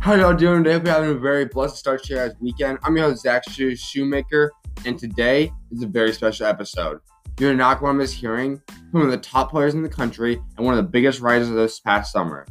How y'all doing today? Hope you're having a very blessed start to your guys' weekend. I'm your host, Zach SchuZ Shoemaker, and today is a very special episode. You're not going to miss hearing from one of the top players in the country and one of the biggest writers of this past summer.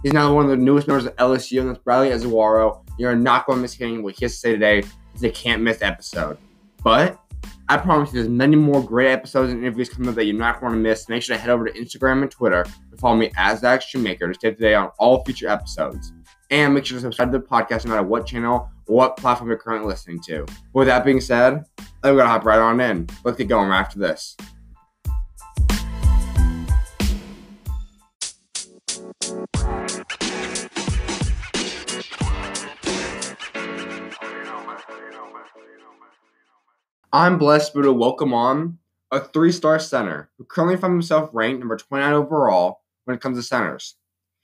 He's now one of the newest members of LSU, and that's Bradley Ezewiro. You're not going to miss hearing what he has to say today. It's a can't-miss episode. But I promise you there's many more great episodes and interviews coming up that you're not going to miss. Make sure to head over to Instagram and Twitter and follow me as Zach Shoemaker to stay up to date on all future episodes. And make sure to subscribe to the podcast no matter what channel or what platform you're currently listening to. With that being said, we're going to hop right on in. Let's get going after this. I'm blessed to welcome on a three-star center who currently finds himself ranked number 29 overall when it comes to centers.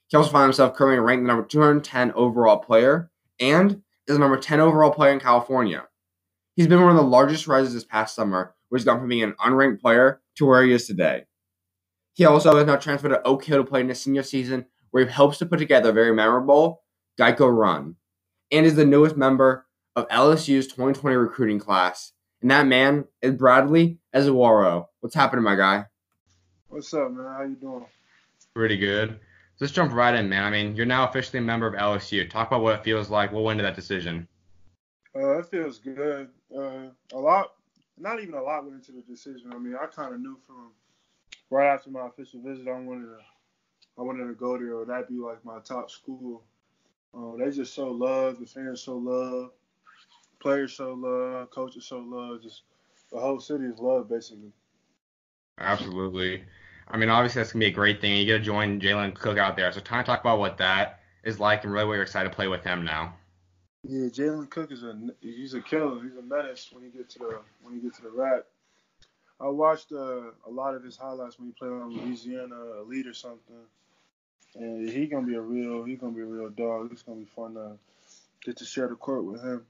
He also finds himself currently ranked the number 210 overall player and is the number 10 overall player in California. He's been one of the largest rises this past summer, where he's gone from being an unranked player to where he is today. He also has now transferred to Oak Hill to play in his senior season, where he helps to put together a very memorable Geico run, and is the newest member of LSU's 2020 recruiting class. And that man is Bradley Ezewiro. What's happening, my guy? What's up, man? How you doing? Pretty good. Let's jump right in, man. I mean, you're now officially a member of LSU. Talk about what it feels like. What went into that decision? It feels good. Not even a lot went into the decision. I mean, I kind of knew from right after my official visit, I wanted to go there, or that'd be like my top school. They just show love. The fans show love. Players show love. Coaches show love. Just the whole city is love, basically. Absolutely. I mean, obviously that's going to be a great thing. You get to join Jalen Cook out there. So kind of talk about what that is like and really what you're excited to play with him now. Yeah, Jalen Cook he's a killer. He's a menace when he get to the rack. I watched a lot of his highlights when he played on Louisiana Elite or something. And he's gonna be a real dog. It's gonna be fun to get to share the court with him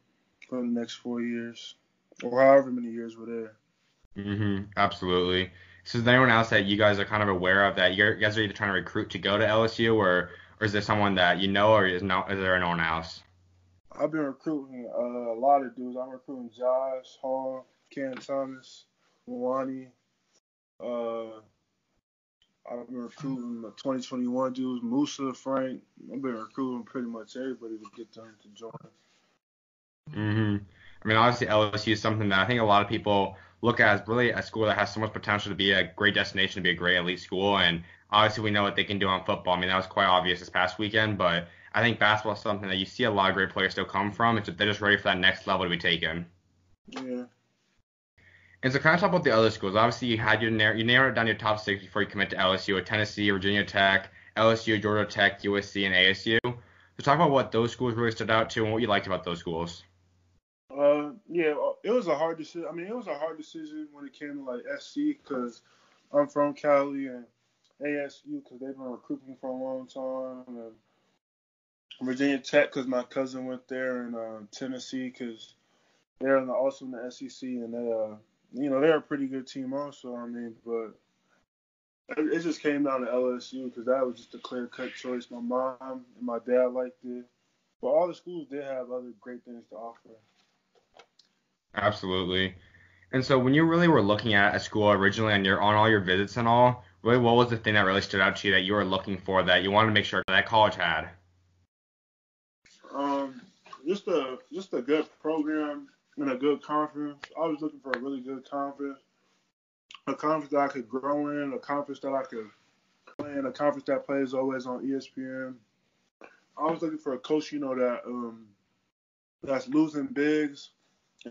for the next 4 years. Or however many years we're there. Absolutely. So is there anyone else that you guys are kind of aware of that you guys are either trying to recruit to go to LSU or is there someone that you know or is there no one else? I've been recruiting a lot of dudes. I'm recruiting Josh, Hall, Ken Thomas, Mwani. I've been recruiting the 2021 dudes, Musa, Frank. I've been recruiting pretty much everybody to get them to join. I mean, obviously LSU is something that I think a lot of people look at as really a school that has so much potential to be a great destination, to be a great elite school. And obviously we know what they can do on football. I mean, that was quite obvious this past weekend, but I think basketball is something that you see a lot of great players still come from. They're just ready for that next level to be taken. Yeah. And so kind of talk about the other schools. Obviously you had you narrowed down your top six before you commit to LSU with Tennessee, Virginia Tech, LSU, Georgia Tech, USC, and ASU. So talk about what those schools really stood out to and what you liked about those schools. Yeah, it was a hard decision. I mean, it was a hard decision when it came to like SC because I'm from Cali and ASU because they've been recruiting for a long time, and Virginia Tech because my cousin went there, and Tennessee because they're also in the SEC and they're a pretty good team also. I mean, but it just came down to LSU because that was just a clear-cut choice. My mom and my dad liked it, but all the schools did have other great things to offer. Absolutely. And so when you really were looking at a school originally on all your visits and all, really what was the thing that really stood out to you that you were looking for that you wanted to make sure that college had? Just a good program and a good conference. I was looking for a really good conference, a conference that I could grow in, a conference that I could play in, a conference that plays always on ESPN. I was looking for a coach, that's losing bigs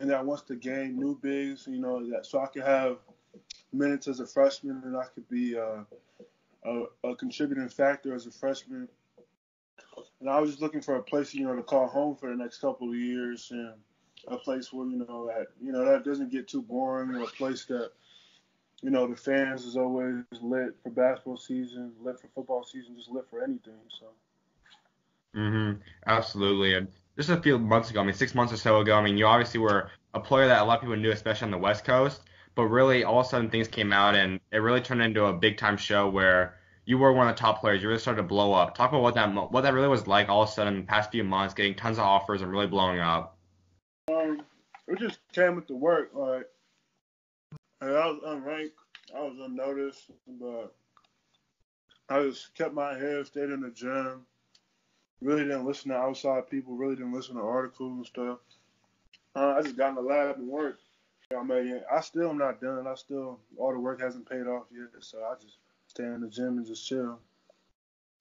and that wants to gain new bigs, that so I could have minutes as a freshman and I could be a contributing factor as a freshman. And I was just looking for a place, to call home for the next couple of years, and a place where, that doesn't get too boring, and a place that, the fans is always lit for basketball season, lit for football season, just lit for anything. So. Absolutely. And just a few months ago, 6 months or so ago, you obviously were a player that a lot of people knew, especially on the West Coast, but really all of a sudden things came out and it really turned into a big time show where you were one of the top players. You really started to blow up. Talk about what that really was like all of a sudden in the past few months, getting tons of offers and really blowing up. It just came with the work. Like, I was unranked, I was unnoticed, but I just kept my head, stayed in the gym. Really didn't listen to outside people. Really didn't listen to articles and stuff. I just got in the lab and worked. I mean, I still am not done. All the work hasn't paid off yet. So I just stay in the gym and just chill.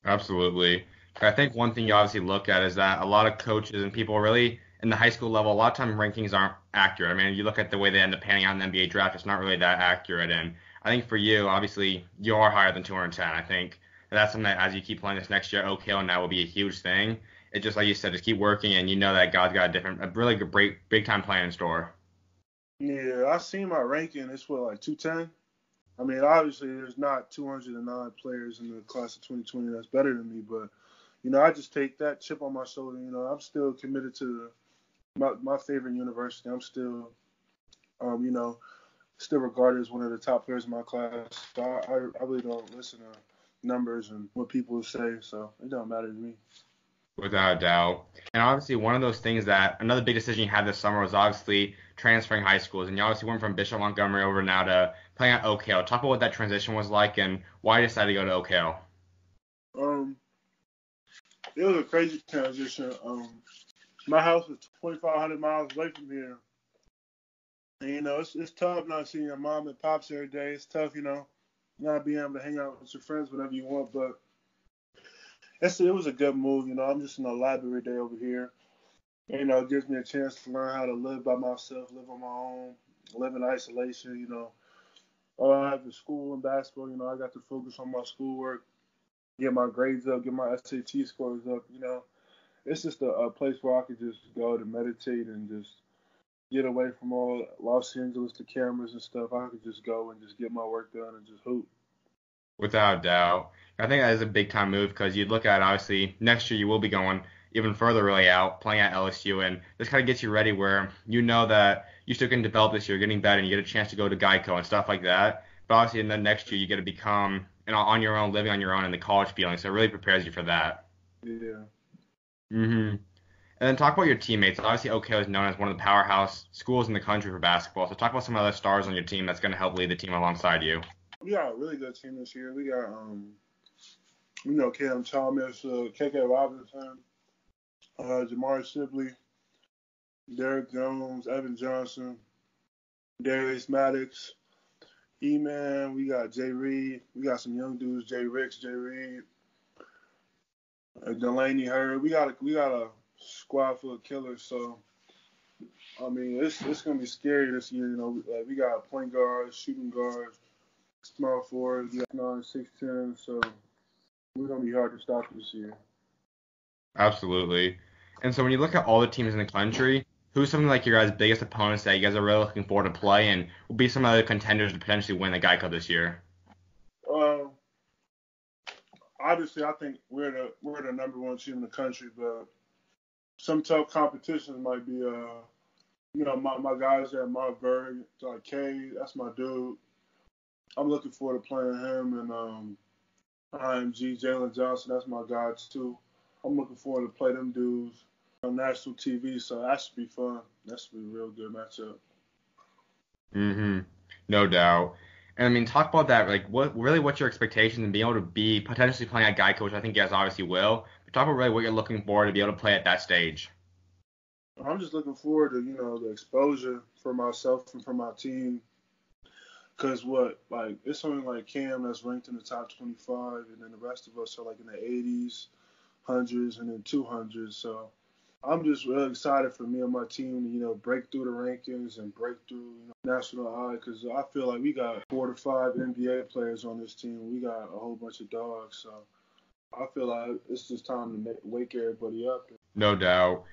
Absolutely. I think one thing you obviously look at is that a lot of coaches and people really in the high school level, a lot of time rankings aren't accurate. I mean, you look at the way they end up panning out in the NBA draft, it's not really that accurate. And I think for you, obviously, you are higher than 210. I think that's something that as you keep playing this next year, OKO now will be a huge thing. It just like you said, just keep working, and you know that God's got a really good, big time plan in store. Yeah, I seen my ranking. It's what, like 210? I mean, obviously, there's not 209 players in the class of 2020 that's better than me, but, I just take that chip on my shoulder. I'm still committed to my favorite university. I'm still, still regarded as one of the top players in my class. So I really don't listen to numbers and what people say, so it don't matter to me. Without a doubt. And obviously, one of those things that another big decision you had this summer was obviously transferring high schools. And you obviously went from Bishop Montgomery over now to playing at OKO. Talk about what that transition was like and why you decided to go to OKO. Um, it was a crazy transition. My house is 2,500 miles away from here. And, it's tough not seeing your mom and pops every day. It's tough, not being able to hang out with your friends whenever you want. But it was a good move. I'm just in the lab every day over here. It gives me a chance to learn how to live by myself, live on my own, live in isolation. All I have is school and basketball. I got to focus on my schoolwork, get my grades up, get my SAT scores up. It's just a place where I could just go to meditate and just get away from all Los Angeles, the cameras and stuff. I could just go and just get my work done and just hoop. Without a doubt. I think that is a big time move because you look at obviously next year you will be going even further really out, playing at LSU, and this kind of gets you ready where you know that you still can develop this year, getting better, and you get a chance to go to Geico and stuff like that. But obviously in the next year you get to become on your own, living on your own in the college feeling, so it really prepares you for that. Yeah. And then talk about your teammates. Obviously, OKO is known as one of the powerhouse schools in the country for basketball. So talk about some other stars on your team that's going to help lead the team alongside you. We got a really good team this year. We got, Cam Thomas, KK Robinson, Jamar Sibley, Derek Jones, Evan Johnson, Darius Maddox, E-Man. We got Jay Reed. We got some young dudes, Jay Ricks, Jay Reed, Delaney Hurd. We got a squad full of killers. So, I mean, it's gonna be scary this year. Like we got point guards, shooting guards, small forwards. We got 9, 6'10". So we're gonna be hard to stop this year. Absolutely. And so when you look at all the teams in the country, who's something like your guys' biggest opponents that you guys are really looking forward to play and will be some other contenders to potentially win the Geico this year? Obviously, I think we're the number one team in the country, but some tough competitions might be my guys there, Mark Berg, like K, that's my dude. I'm looking forward to playing him and IMG, Jalen Johnson, that's my guy too. I'm looking forward to play them dudes on national TV, so that should be fun. That should be a real good matchup. No doubt. And I mean, talk about that. Like, what's your expectations and being able to be potentially playing at Geico, which I think you guys obviously will. But talk about really what you're looking for to be able to play at that stage. I'm just looking forward to the exposure for myself and for my team. Cause it's only like Cam that's ranked in the top 25, and then the rest of us are like in the 80s, hundreds, and then 200s. So I'm just really excited for me and my team to break through the rankings and break through national high. Because I feel like we got 4 to 5 NBA players on this team. We got a whole bunch of dogs. So I feel like it's just time to wake everybody up. No doubt.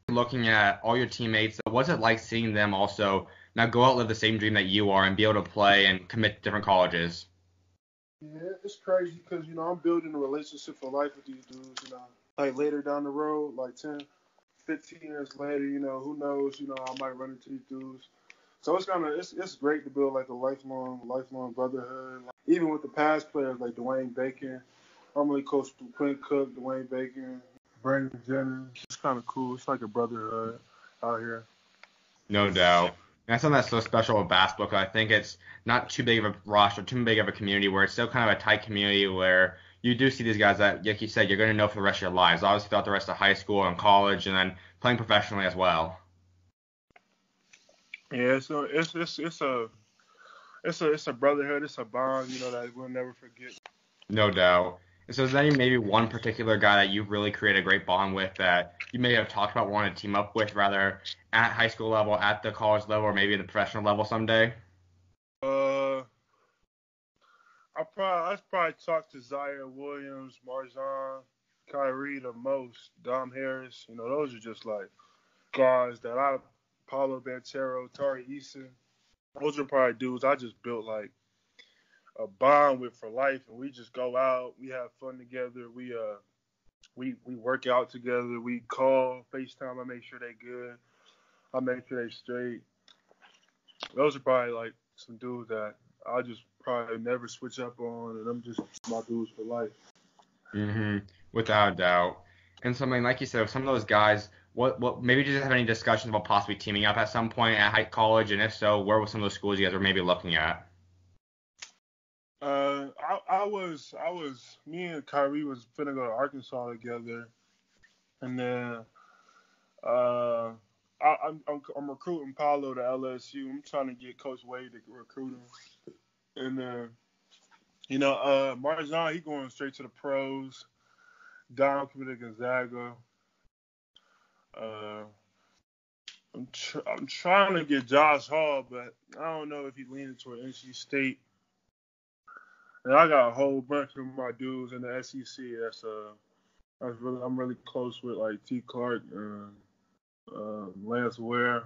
Looking at all your teammates, what's it like seeing them also now go out live the same dream that you are and be able to play and commit to different colleges? Yeah, it's crazy because I'm building a relationship for life with these dudes. Like later down the road, like 10, 15 years later, who knows? I might run into these dudes. So it's great to build like a lifelong brotherhood. even with the past players like Dwayne Bacon, I'm really close to Quinn Cook, Dwayne Bacon, Brandon Jennings. It's kind of cool. It's like a brotherhood out here. No doubt. And that's something that's so special with basketball 'cause I think it's not too big of a roster, too big of a community where it's still kind of a tight community where you do see these guys that, like you said, you're going to know for the rest of your lives, obviously throughout the rest of high school and college and then playing professionally as well. Yeah, so it's a brotherhood, it's a bond, that we'll never forget. No doubt. And so is there maybe one particular guy that you really create a great bond with that you may have talked about wanting to team up with, rather at high school level, at the college level, or maybe the professional level someday? I'd probably talk to Zaire Williams, MarJon, Kyree the most, Dom Harris. Those are just like guys Paulo Banchero, Tari Eason. Those are probably dudes I just built like a bond with for life, and we just go out, we have fun together, we work out together, we call, FaceTime, I make sure they good, I make sure they straight. Those are probably like some dudes that I just probably never switch up on, and I'm just my dudes for life. Without a doubt. And something like you said, some of those guys, what maybe just have any discussions about possibly teaming up at some point at high college, and if so, where were some of those schools you guys were maybe looking at? Me and Kyree was finna go to Arkansas together, and then I'm recruiting Paulo to LSU. I'm trying to get Coach Wade to recruit him, and then MarJon, he going straight to the pros. Dom coming to Gonzaga. I'm trying to get Josh Hall, but I don't know if he's leaning toward NC State. And I got a whole bunch of my dudes in the SEC. I'm really close with, like T. Clark and Lance Ware.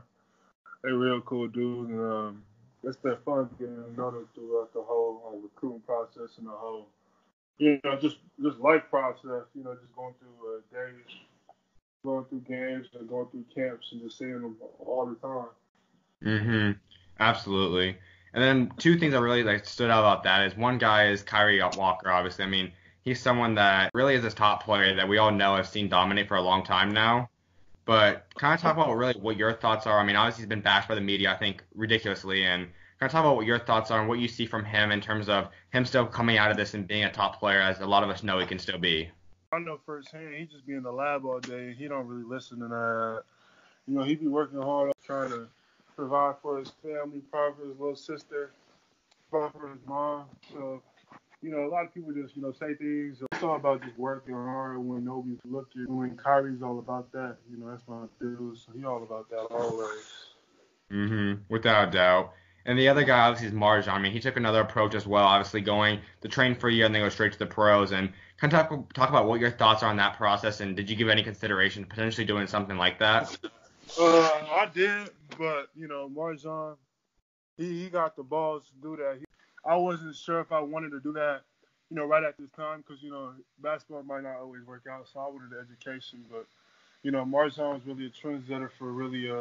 They're real cool dudes, and it's been fun getting to know them throughout the whole recruiting process and the whole, just life process. Just going through days, going through games, and going through camps, and just seeing them all the time. Absolutely. And then two things that really stood out about that is one guy is Kyree Walker, obviously. I mean, he's someone that really is this top player that we all know have seen dominate for a long time now. But kind of talk about really what your thoughts are. I mean, obviously he's been bashed by the media, I think, ridiculously. And kind of talk about what your thoughts are and what you see from him in terms of him still coming out of this and being a top player, as a lot of us know he can still be. I know firsthand, he just be in the lab all day. He don't really listen to that. He be working hard trying to provide for his family, provide for his little sister, provide for his mom. So, a lot of people just, say things. It's all about just working hard when nobody's looking. When Kyrie's all about that, that's my dude. So he all about that always. Without a doubt. And the other guy, obviously, is MarJon. I mean, he took another approach as well, obviously going to train for a year and then go straight to the pros. And kind of talk about what your thoughts are on that process, and did you give any consideration to potentially doing something like that? I did, but MarJon, he got the balls to do that. I wasn't sure if I wanted to do that, right at this time, because basketball might not always work out. So I wanted the education, but MarJon was really a trendsetter for really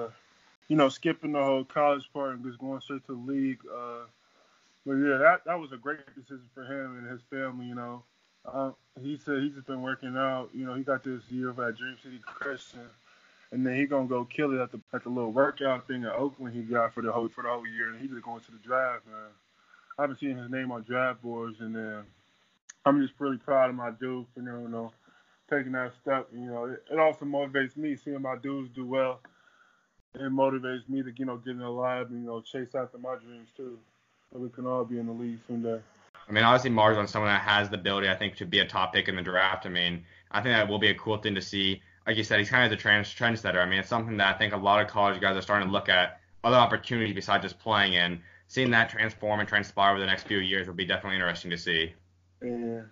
skipping the whole college part and just going straight to the league. But yeah, that was a great decision for him and his family. He said he's just been working out. He got this year at Dream City Christian. And then he gonna go kill it at the little workout thing at Oakland he got for the whole year, and he's just going to the draft, man. I've been seeing his name on draft boards, and I'm just really proud of my dude for taking that step. It also motivates me seeing my dudes do well. It motivates me to get in the lab and chase after my dreams too, so we can all be in the league someday. I mean, obviously MarJon's someone that has the ability, I think, to be a top pick in the draft. I mean, I think that will be a cool thing to see. Like you said, he's kind of the trendsetter. I mean, it's something that I think a lot of college guys are starting to look at other opportunities besides just playing, and seeing that transform and transpire over the next few years will be definitely interesting to see. Yeah.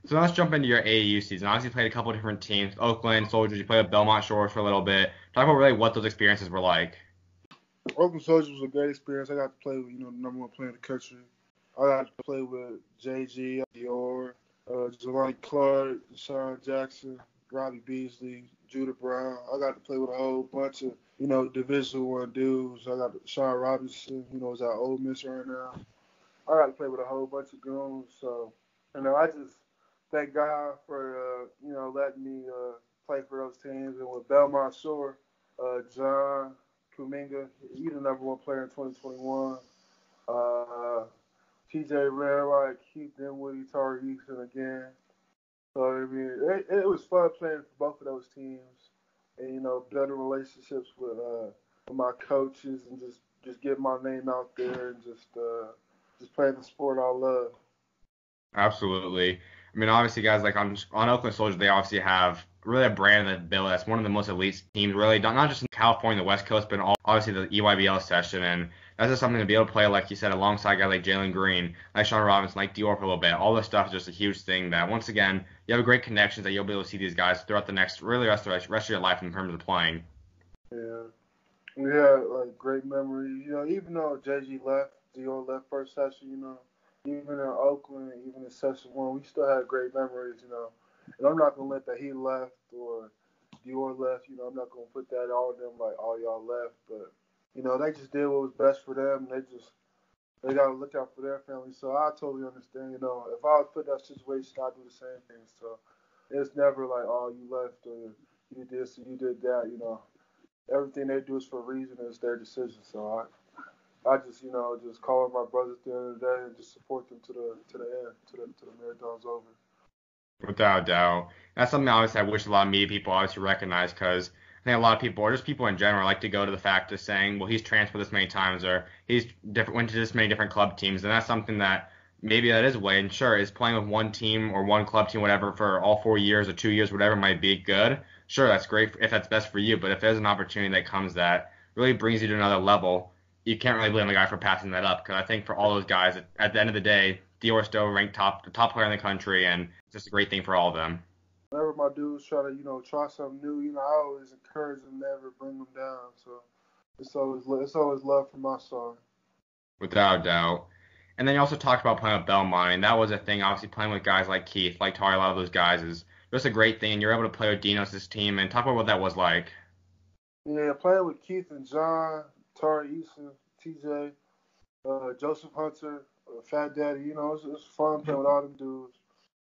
So let's jump into your AAU season. Obviously, you played a couple of different teams, Oakland, Soldiers. You played with Belmont Shores for a little bit. Talk about really what those experiences were like. Oakland Soldiers was a great experience. I got to play with the number one player in the country. I got to play with JG, Dior, Jelani Clark, Deshaun Jackson, Robbie Beasley, Judah Brown. I got to play with a whole bunch of, Division I dudes. I got Sean Robinson, is at Ole Miss right now. I got to play with a whole bunch of goons. So, I just thank God for, letting me play for those teams. And with Belmont Shore, John Kuminga, he's the #1 player in 2021. TJ Redwright, Keith Dinwiddie, Tari Easton again. So, it was fun playing for both of those teams. And, building relationships with my coaches and just get my name out there and just playing the sport I love. Absolutely. I mean, obviously, guys, like on Oakland Soldiers, they obviously have really a brand that built that's one of the most elite teams, really, not just in California, the West Coast, but obviously the EYBL session. And that's just something to be able to play, like you said, alongside guys like Jalen Green, like Sean Robinson, like Dior for a little bit. All this stuff is just a huge thing that, once again, you have great connections that you'll be able to see these guys throughout the rest of your life in terms of playing. Yeah. We had like great memories. Even though JG left, Dior left first session, even in Oakland, even in session 1, we still had great memories, And I'm not gonna let that he left or Dior left, I'm not gonna put that on them like all y'all left. But, they just did what was best for them. They gotta look out for their family. So I totally understand, if I was put in that situation, I'd do the same thing. So it's never like, oh, you left or you did this or you did that, Everything they do is for a reason. It's their decision. So I just just call my brothers at the end of the day and just support them to the end, to the marathon's over. Without a doubt. That's something obviously I wish a lot of media people obviously recognize, because I think a lot of people, or just people in general, like to go to the fact of saying, well, he's transferred this many times or went to this many different club teams. And that's something that maybe that is a way. And sure, is playing with one team or one club team, whatever, for all 4 years or 2 years, whatever might be good. Sure, that's great if that's best for you. But if there's an opportunity that comes that really brings you to another level, you can't really blame the guy for passing that up. Because I think for all those guys, at the end of the day, Dior still ranked top player in the country, and it's just a great thing for all of them. Whenever my dudes try to, try something new, I always encourage them, never bring them down. So it's always love from my side. Without a doubt. And then you also talked about playing with Belmont, and that was a thing. Obviously, playing with guys like Keith, like Tari, a lot of those guys is just a great thing. And you're able to play with Dinos' team, and talk about what that was like. Yeah, playing with Keith and John, Tari Easton, TJ, Joseph Hunter, Fat Daddy, it's fun playing with all them dudes.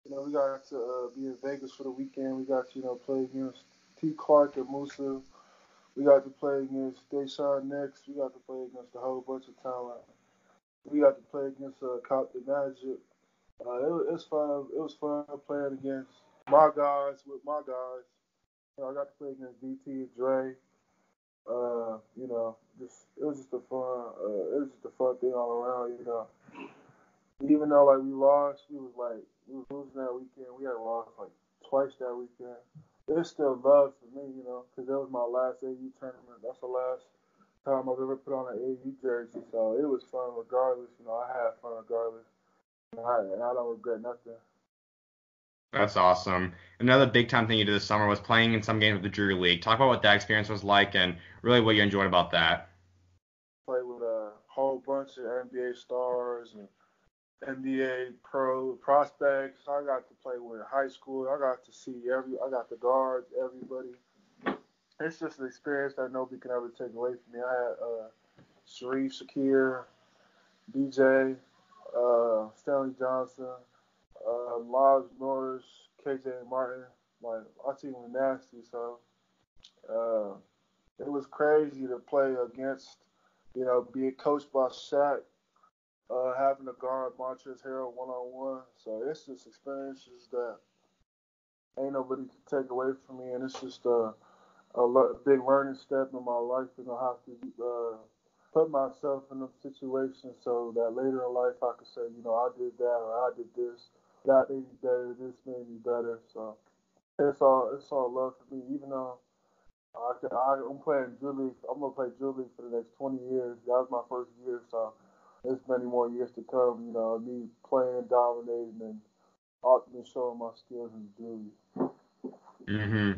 We got to be in Vegas for the weekend. We got to, play against T. Clark and Musa. We got to play against Deshaun Nix. We got to play against a whole bunch of talent. We got to play against Compton Magic. It was fun. It was fun playing against my guys with my guys. I got to play against DT and Dre. It was just a fun thing all around. Even though like we lost, we was losing that weekend. We had lost like twice that weekend. It's still love for me, because that was my last AU tournament. That's the last time I've ever put on an AU jersey. So it was fun regardless. I had fun regardless, and I don't regret nothing. That's awesome. Another big time thing you did this summer was playing in some games with the Drew League. Talk about what that experience was like and really what you enjoyed about that. Played with a whole bunch of NBA stars and NBA pro prospects. I got to play with high school. I got to see I got the guards, everybody. It's just an experience that nobody can ever take away from me. I had Sharif Shakir, BJ, Stanley Johnson, Miles Norris, KJ Martin. Like, our team was nasty, so it was crazy to play against, being coached by Shaq, having to guard Montrezl Harrell one-on-one. So it's just experiences that ain't nobody can take away from me, and it's just a big learning step in my life, and I have to put myself in a situation so that later in life I can say, I did that or I did this. That made me better. This made me better. So it's all love for me. Even though I'm playing Drew League, I'm gonna play Drew League for the next 20 years. That was my first year, so there's many more years to come. Me playing, dominating, and ultimately showing my skills in Drew League. Mm-hmm.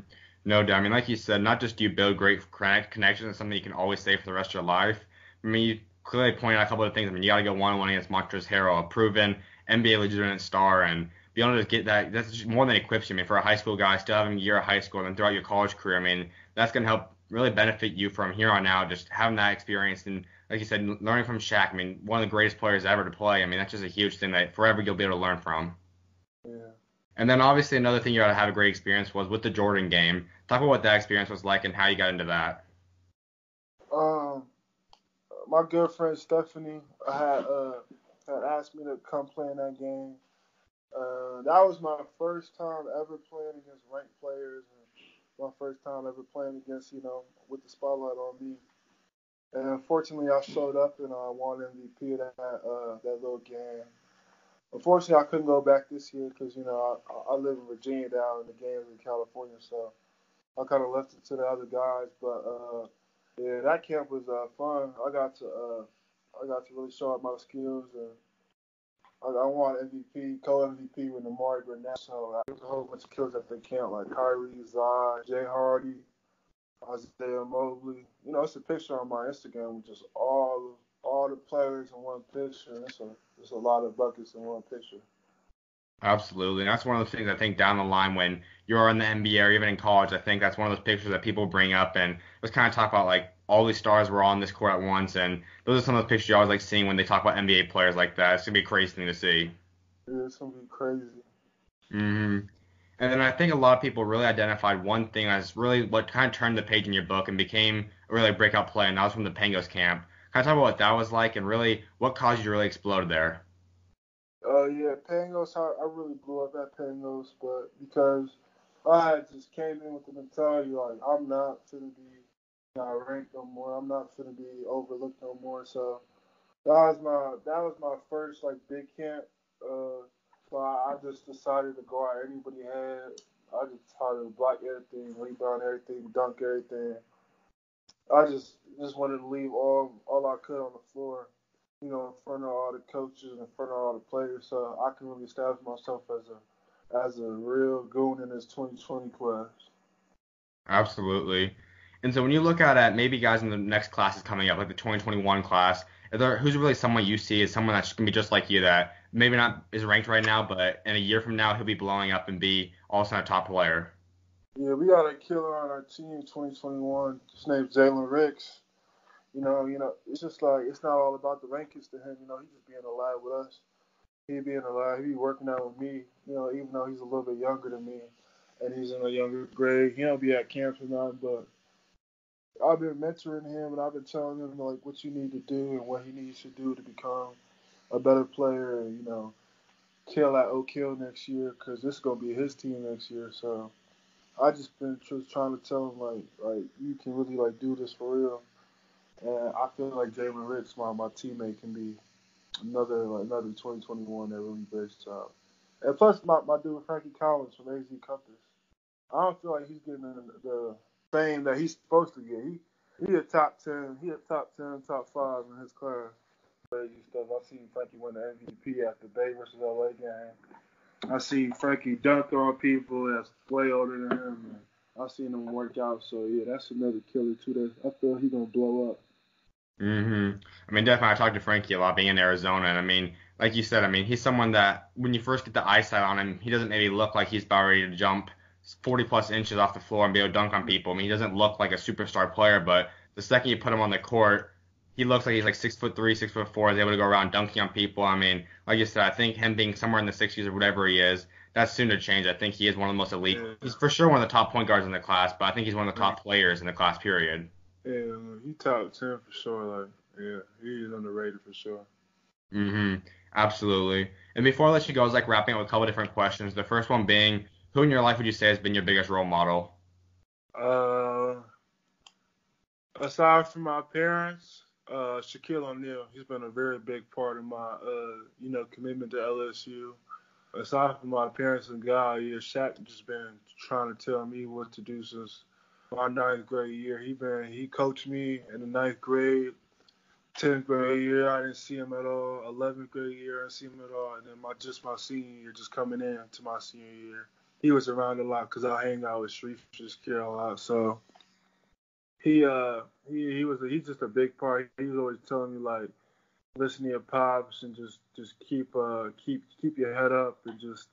No doubt. I mean, like you said, not just do you build great connections and something you can always say for the rest of your life. I mean, you clearly pointed out a couple of things. I mean, you got to go one-on-one against Montrezl Harrell, a proven NBA legitimate star, and be able to get that. That's just more than equips you. I mean, for a high school guy, still having a year of high school and then throughout your college career, I mean, that's going to help really benefit you from here on out, just having that experience and like you said, learning from Shaq. I mean, one of the greatest players ever to play. I mean, that's just a huge thing that forever you'll be able to learn from. Yeah. And then obviously another thing you got to have a great experience was with the Jordan game. Talk about what that experience was like and how you got into that. Um, my good friend Stephanie had asked me to come play in that game. That was my first time ever playing against ranked players, and my first time ever playing against, with the spotlight on me. And unfortunately, I showed up and I won MVP of that little game. Unfortunately, I couldn't go back this year because I live in Virginia now, and the game's in California, so I kind of left it to the other guys. But yeah, that camp was fun. I got to really show up my skills, and I won MVP, co-MVP with Amari Burnett. So there was a whole bunch of kills at the camp, like Kyree, Zai, Jay Hardy, Isaiah Mobley. It's a picture on my Instagram with just all the players in one picture. It's a lot of buckets in one picture. Absolutely. And that's one of those things I think down the line when you're in the NBA or even in college, I think that's one of those pictures that people bring up and just kind of talk about like all these stars were on this court at once. And those are some of those pictures you always like seeing when they talk about NBA players like that. It's going to be a crazy thing to see. Yeah, it's gonna be crazy. hmm And then I think a lot of people really identified one thing as really what kind of turned the page in your book and became a really breakout play, and that was from the Pangos camp. Kind of talk about what that was like and really what caused you to really explode there. Yeah, Pangos. I really blew up at Pangos, but because I had just came in with the mentality like I'm not gonna be not ranked no more. I'm not gonna be overlooked no more. So that was my first like big camp. So I just decided to go out anybody had. I just decided to block everything, rebound everything, dunk everything. I just wanted to leave all I could on the floor, in front of all the coaches, in front of all the players, so I can really establish myself as a real goon in this 2020 class. Absolutely. And so when you look at maybe guys in the next classes coming up, like the 2021 class, who's really someone you see as someone that's going to be just like you that maybe not is ranked right now, but in a year from now he'll be blowing up and be also a top player? Yeah, we got a killer on our team 2021. His name's Jalen Ricks. It's just like it's not all about the rankings to him. He's just being alive with us. He being alive, he be working out with me. Even though he's a little bit younger than me, and he's in a younger grade. He don't be at camps or nothing, but I've been mentoring him and I've been telling him like what you need to do and what he needs to do to become a better player and kill at Oak Hill next year because this is gonna be his team next year. So I just been just trying to tell him like you can really like do this for real. And I feel like Jalen Ricks, my teammate, can be another 2021 that really breaks out. And plus my dude Frankie Collins from AZ Compass. I don't feel like he's getting the fame that he's supposed to get. He a top 10, top 10, top 5 in his class. Crazy stuff. I seen Frankie win the MVP at the Bay versus LA game. I seen Frankie dunk on people that's way older than him. And I seen him work out. So yeah, that's another killer too. That I feel he's gonna blow up. I mean, definitely, I talked to Frankie a lot being in Arizona, and I mean, like you said, I mean, he's someone that when you first get the eyesight on him, he doesn't maybe look like he's about ready to jump 40 plus inches off the floor and be able to dunk on people. I mean, he doesn't look like a superstar player, but the second you put him on the court, he looks like he's like 6'3", 6'4", is able to go around dunking on people. I mean, like you said, I think him being somewhere in the 60s or whatever he is, that's soon to change. I think he is one of the most elite. Yeah, He's for sure one of the top point guards in the class, but I think he's one of the top players in the class, period. yeah, he top 10 for sure. Like, yeah, he is underrated for sure. hmm Absolutely. And before I let you go, I was like wrapping up with a couple different questions. The first one being, who in your life would you say has been your biggest role model? Uh, Aside from my parents, Shaquille O'Neal, he's been a very big part of my, commitment to LSU. Aside from my parents and God, yeah, Shaq just been trying to tell me what to do since my ninth grade year. He coached me in the ninth grade, 10th grade year. I didn't see him at all. 11th grade year, I didn't see him at all. And then my senior year, just coming in to my senior year, he was around a lot because I hang out with Shakir a lot. So he's just a big part. He was always telling me like listen to your pops and just keep your head up and just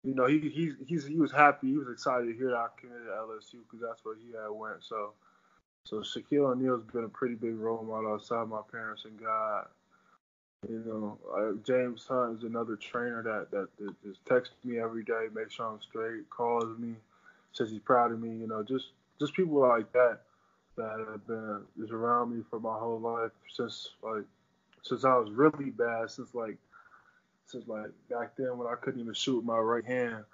he was happy. He was excited to hear that I committed to LSU because that's where he had went. So So Shaquille O'Neal's been a pretty big role model outside my parents and God. James Hunt is another trainer that just texts me every day, makes sure I'm straight, calls me, says he's proud of me. Just people like that have been just around me for my whole life since I was really bad, since back then when I couldn't even shoot with my right hand,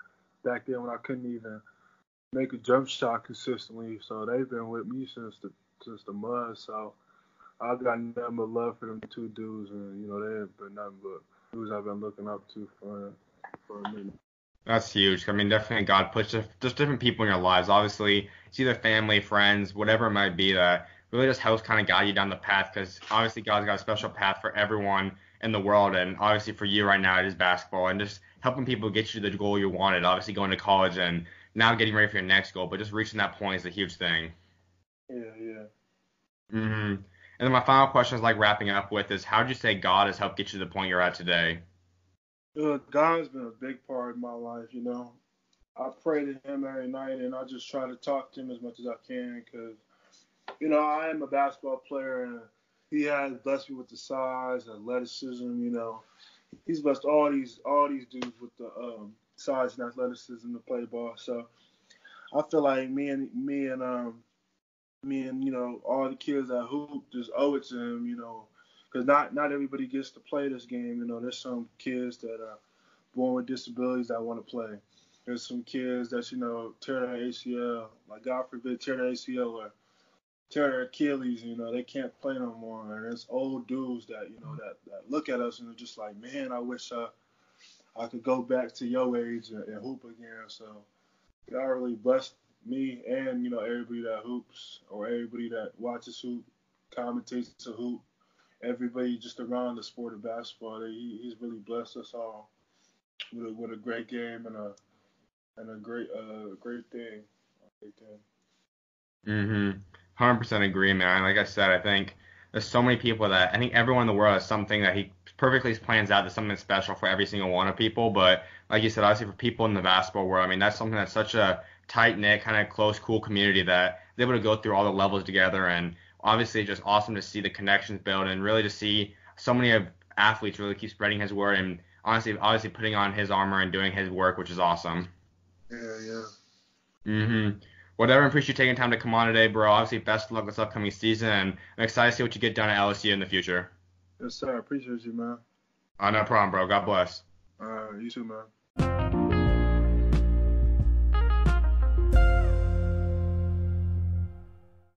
back then when I couldn't even make a jump shot consistently. So they've been with me since the mud. So I've got nothing but love for them two dudes, and they have been nothing but dudes I've been looking up to for a minute. That's huge. I mean, definitely God puts just different people in your lives. Obviously, it's either family, friends, whatever it might be that really just helps kind of guide you down the path because obviously God's got a special path for everyone in the world. And obviously for you right now, it is basketball and just helping people get you to the goal you wanted. Obviously going to college and now getting ready for your next goal, but just reaching that point is a huge thing. Yeah. Mm-hmm. And then my final question is wrapping up with is how would you say God has helped get you to the point you're at today? God's been a big part of my life. I pray to Him every night, and I just try to talk to Him as much as I can because, I am a basketball player, and He has blessed me with the size, athleticism. He's blessed all these dudes with the size and athleticism to play ball. So I feel like me and all the kids that hoop just owe it to Him. Because not everybody gets to play this game. There's some kids that are born with disabilities that want to play. There's some kids that, tear their ACL, like God forbid, tear their ACL or tear their Achilles, they can't play no more. And there's old dudes that, that look at us and are just like, man, I wish I could go back to your age and hoop again. So God really blessed me and, everybody that hoops or everybody that watches hoop, commentates to hoop, everybody just around the sport of basketball. He's really blessed us all with a great game and a great thing. Mm-hmm. 100% agree, man. Like I said, I think there's so many people that I think everyone in the world has something that he perfectly plans out. There's something special for every single one of people. But like you said, obviously for people in the basketball world, I mean, that's something that's such a tight knit, kind of close, cool community that they're able to go through all the levels together. And obviously, just awesome to see the connections build and really to see so many of athletes really keep spreading his word and obviously putting on his armor and doing his work, which is awesome. Yeah. Mm-hmm. Whatever, appreciate you taking time to come on today, bro. Obviously, best of luck this upcoming season, and I'm excited to see what you get done at LSU in the future. Yes, sir. I appreciate you, man. No problem, bro. God bless. You too, man.